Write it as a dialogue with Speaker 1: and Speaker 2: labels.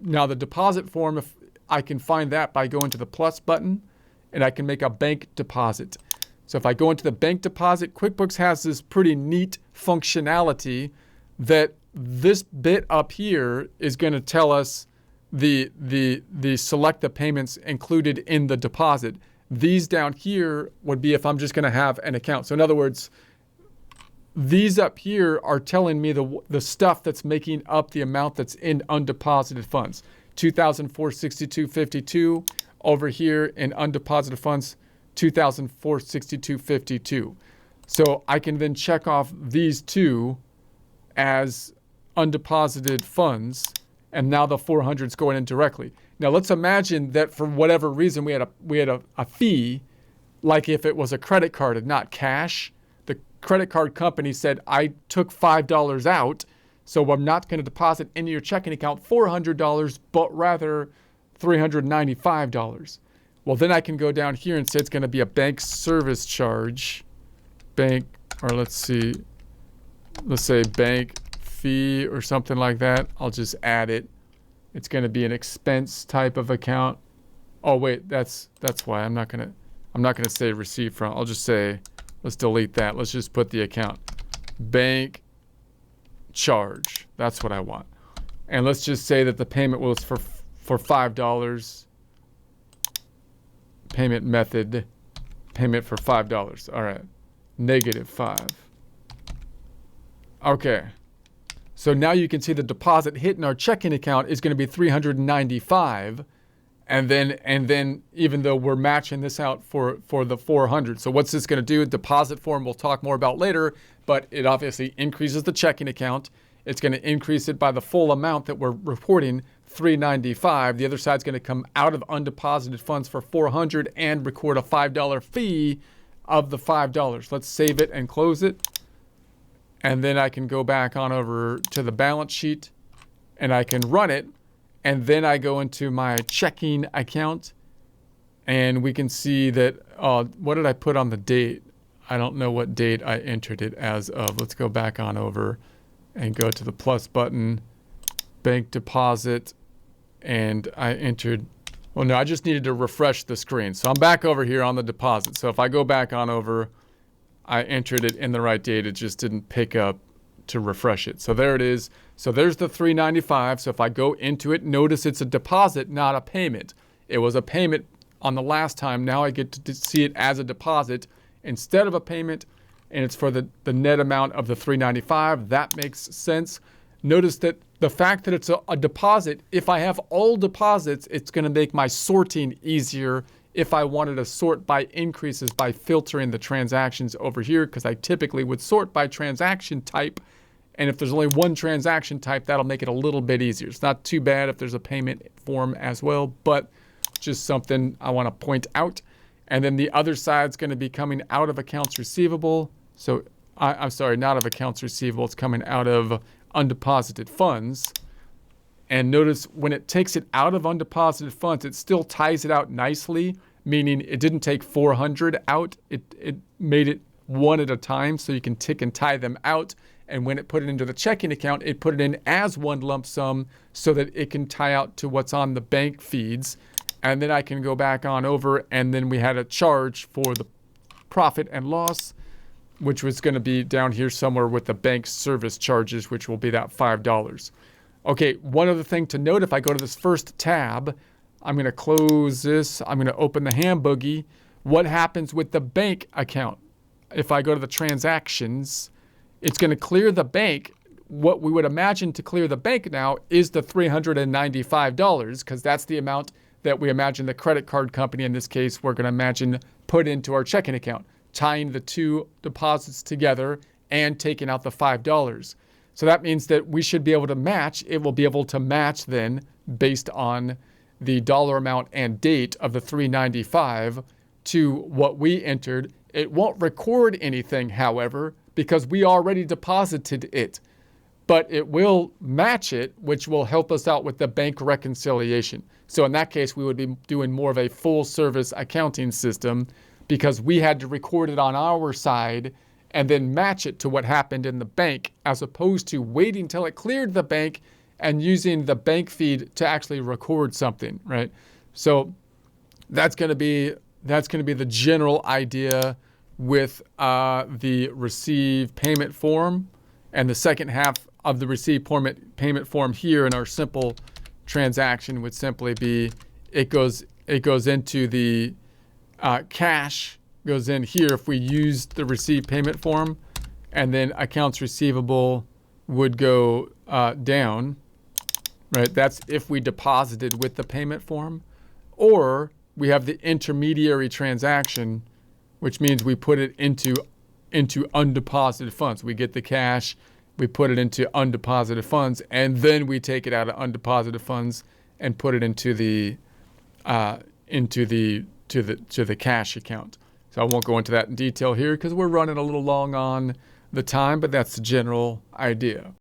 Speaker 1: Now the deposit form, if I can find that by going to the plus button, and I can make a bank deposit. So if I go into the bank deposit, QuickBooks has this pretty neat functionality that this bit up here is going to tell us the select the payments included in the deposit. These down here would be if I'm just going to have an account. So in other words, these up here are telling me the stuff that's making up the amount that's in undeposited funds. $2,462.52 over here in undeposited funds, $2,462.52. So I can then check off these two as undeposited funds, and now the 400 is going in directly. Now let's imagine that for whatever reason we had a fee, like if it was a credit card and not cash. The credit card company said, I took $5 out, so I'm not going to deposit into your checking account $400, but rather $395. Well, then I can go down here and say it's going to be a bank service charge, let's say bank fee or something like that. I'll just add it. It's going to be an expense type of account. Oh wait, that's why I'm not going to say receipt from. I'll just say, let's delete that. Let's just put the account bank charge. That's what I want. And let's just say that the payment was for $5. Payment method, payment for $5. All right, -5. Okay, so now you can see the deposit hit in our checking account is going to be $395, and then even though we're matching this out for the 400. So what's this going to do? Deposit form we'll talk more about later, but it obviously increases the checking account. It's going to increase it by the full amount that we're reporting, $395. The other side's going to come out of undeposited funds for $400 and record a $5 fee of the $5. Let's save it and close it. And then I can go back on over to the balance sheet and I can run it. And then I go into my checking account and we can see that, what did I put on the date? I don't know what date I entered it as of. Let's go back on over and go to the plus button, bank deposit, and I entered, well no, I just needed to refresh the screen. So I'm back over here on the deposit. So if I go back on over, I entered it in the right date. It just didn't pick up to refresh it. So there it is. So there's the $395. So if I go into it, notice it's a deposit, not a payment. It was a payment on the last time. Now I get to see it as a deposit instead of a payment, and it's for the net amount of the $395. That makes sense. Notice that the fact that it's a deposit, if I have all deposits, it's going to make my sorting easier if I wanted to sort by increases by filtering the transactions over here, because I typically would sort by transaction type. And if there's only one transaction type, that'll make it a little bit easier. It's not too bad if there's a payment form as well, but just something I want to point out. And then the other side's going to be coming out of accounts receivable. So I'm sorry, not of accounts receivable. It's coming out of undeposited funds. And notice when it takes it out of undeposited funds, it still ties it out nicely, meaning it didn't take 400 out. It made it one at a time so you can tick and tie them out. And when it put it into the checking account, it put it in as one lump sum so that it can tie out to what's on the bank feeds. And then I can go back on over, and then we had a charge for the profit and loss, which was going to be down here somewhere with the bank service charges, which will be that $5. Okay, one other thing to note, if I go to this first tab, I'm going to close this. I'm going to open the hand boogie. What happens with the bank account? If I go to the transactions, it's going to clear the bank. What we would imagine to clear the bank now is the $395, because that's the amount that we imagine the credit card company, in this case, we're going to imagine put into our checking account, tying the two deposits together and taking out the $5. So that means that we should be able to match. It will be able to match then based on the dollar amount and date of the $395 to what we entered. It won't record anything, however, because we already deposited it. But it will match it, which will help us out with the bank reconciliation. So in that case, we would be doing more of a full service accounting system because we had to record it on our side and then match it to what happened in the bank, as opposed to waiting till it cleared the bank and using the bank feed to actually record something, right? So that's going to be the general idea with the receive payment form, and the second half of the receive payment form here in our simple transaction would simply be it goes into the cash goes in here if we use the receive payment form, and then accounts receivable would go down, right? That's if we deposited with the payment form, or we have the intermediary transaction, which means we put it into undeposited funds. We get the cash, we put it into undeposited funds, and then we take it out of undeposited funds and put it into the cash account. So I won't go into that in detail here because we're running a little long on the time, but that's the general idea.